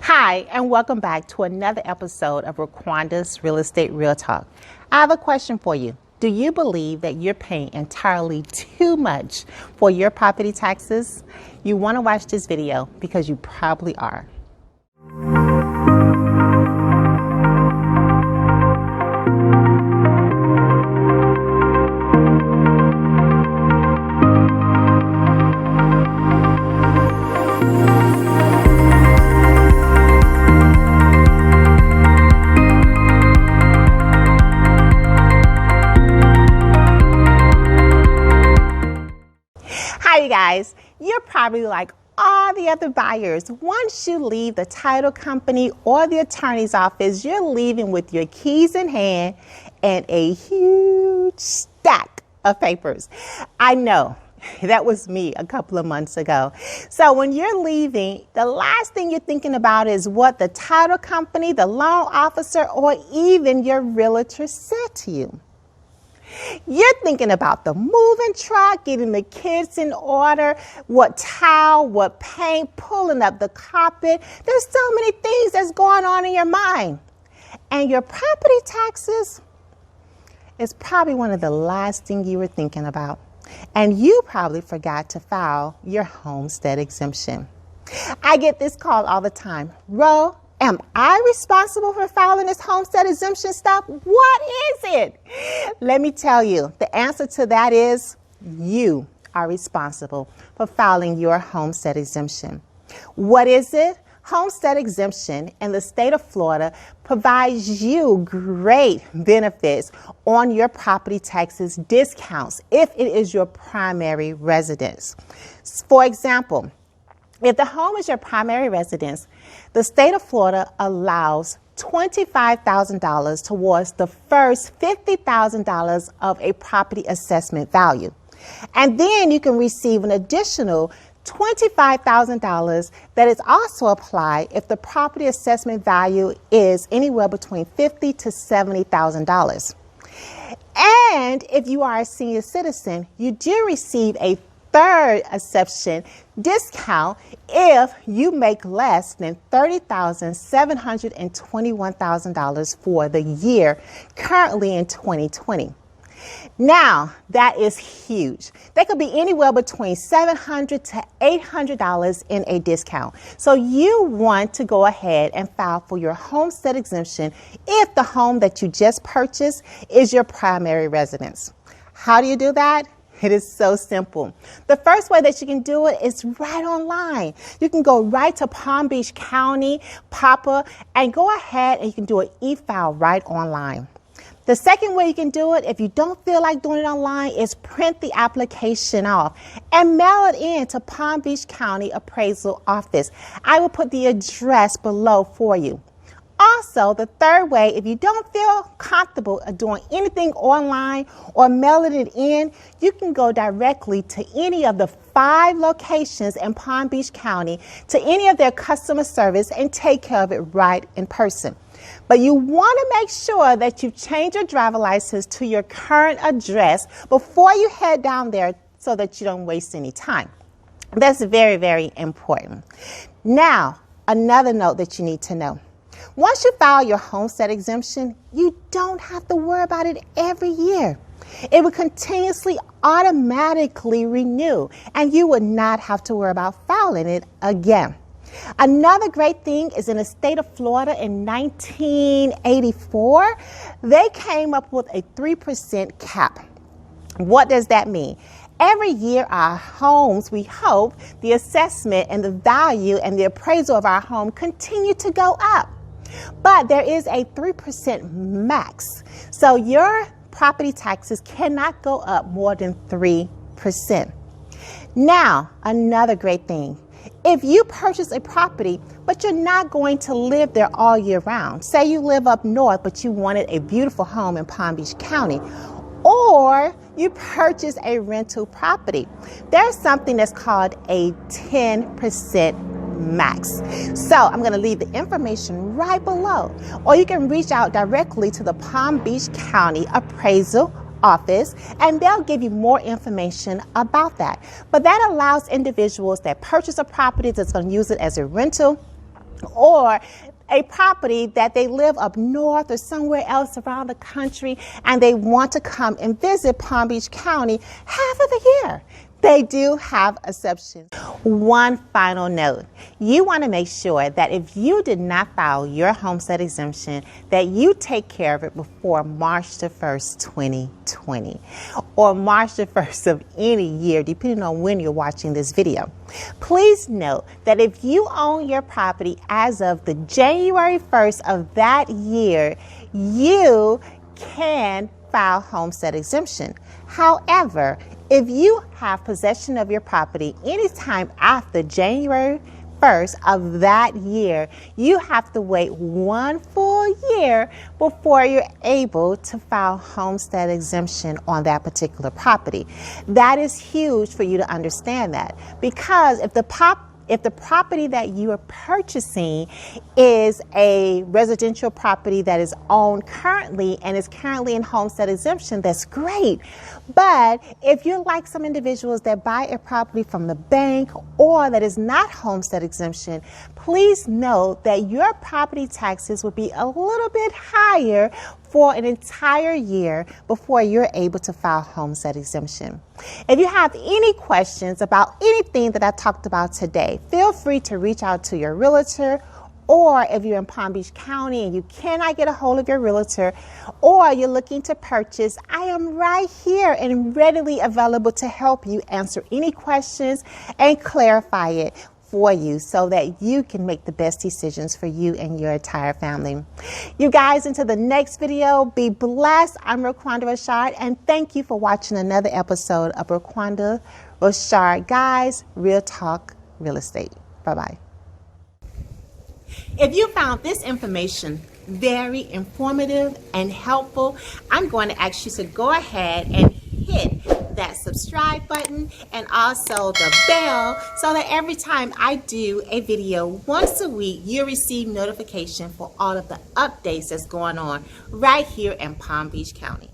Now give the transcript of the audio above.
Hi, and welcome back to another episode of RoQuanda's Real Estate Real Talk. I have a question for you. Do you believe that you're paying entirely too much for your property taxes? You want to watch this video because you probably are. Hi, you guys. You're probably like all the other buyers. Once you leave the title company or the attorney's office, you're leaving with your keys in hand and a huge stack of papers. I know. That was me a couple of months ago. So when you're leaving, the last thing you're thinking about is what the title company, the loan officer, or even your realtor said to you. You're thinking about the moving truck, getting the kids in order, what towel, what paint, pulling up the carpet. There's so many things that's going on in your mind. And your property taxes is probably one of the last things you were thinking about. And you probably forgot to file your homestead exemption. I get this call all the time. Ro, am I responsible for filing this homestead exemption stuff? What is it? Let me tell you, the answer to that is you are responsible for filing your homestead exemption. What is it? Homestead exemption in the state of Florida provides you great benefits on your property taxes discounts if it is your primary residence. For example, if the home is your primary residence, the state of Florida allows $25,000 towards the first $50,000 of a property assessment value. And then you can receive an additional $25,000 that is also applied if the property assessment value is anywhere between $50,000 to $70,000. And if you are a senior citizen, you do receive a third exception discount if you make less than $30,721,000 for the year currently in 2020. Now, that is huge. That could be anywhere between $700 to $800 in a discount. So you want to go ahead and file for your homestead exemption if the home that you just purchased is your primary residence. How do you do that? It is so simple. The first way that you can do it is right online. You can go right to Palm Beach County, PAPA, and go ahead and you can do an e-file right online. The second way you can do it, if you don't feel like doing it online, is print the application off and mail it in to Palm Beach County Appraisal Office. I will put the address below for you. Also, the third way, if you don't feel comfortable doing anything online or mailing it in, you can go directly to any of the 5 locations in Palm Beach County to any of their customer service and take care of it right in person. But you want to make sure that you change your driver license to your current address before you head down there so that you don't waste any time. That's very, very important. Now, another note that you need to know. Once you file your homestead exemption, you don't have to worry about it every year. It will continuously automatically renew, and you would not have to worry about filing it again. Another great thing is in the state of Florida in 1984, they came up with a 3% cap. What does that mean? Every year our homes, we hope, the assessment and the value and the appraisal of our home continue to go up. But there is a 3% max. So your property taxes cannot go up more than 3%. Now, another great thing. If you purchase a property, but you're not going to live there all year round, say you live up north, but you wanted a beautiful home in Palm Beach County, or you purchase a rental property, there's something that's called a 10% max. So I'm going to leave the information right below, or you can reach out directly to the Palm Beach County Appraisal Office and they'll give you more information about that. But that allows individuals that purchase a property that's going to use it as a rental or a property that they live up north or somewhere else around the country and they want to come and visit Palm Beach County half of the year. They do have exceptions. One final note, you want to make sure that if you did not file your homestead exemption, that you take care of it before March the 1st, 2020, or March the 1st of any year, depending on when you're watching this video. Please note that if you own your property as of the January 1st of that year, you can file homestead exemption. However, if you have possession of your property anytime after January 1st of that year, you have to wait 1 full year before you're able to file homestead exemption on that particular property. That is huge for you to understand that, because if the property that you are purchasing is a residential property that is owned currently and is currently in homestead exemption, that's great. But if you're like some individuals that buy a property from the bank or that is not homestead exemption, please note that your property taxes will be a little bit higher for an entire year before you're able to file homestead exemption. If you have any questions about anything that I talked about today, feel free to reach out to your realtor, or if you're in Palm Beach County and you cannot get a hold of your realtor, or you're looking to purchase, I am right here and readily available to help you answer any questions and clarify it for you so that you can make the best decisions for you and your entire family. You guys, until the next video, be blessed. I'm RoQuanda Rashard, and thank you for watching another episode of RoQuanda Rashard Guys, Real Talk Real Estate. Bye-bye. If you found this information very informative and helpful, I'm going to ask you to go ahead and hit that subscribe button and also the bell so that every time I do a video once a week, you receive notification for all of the updates that's going on right here in Palm Beach County.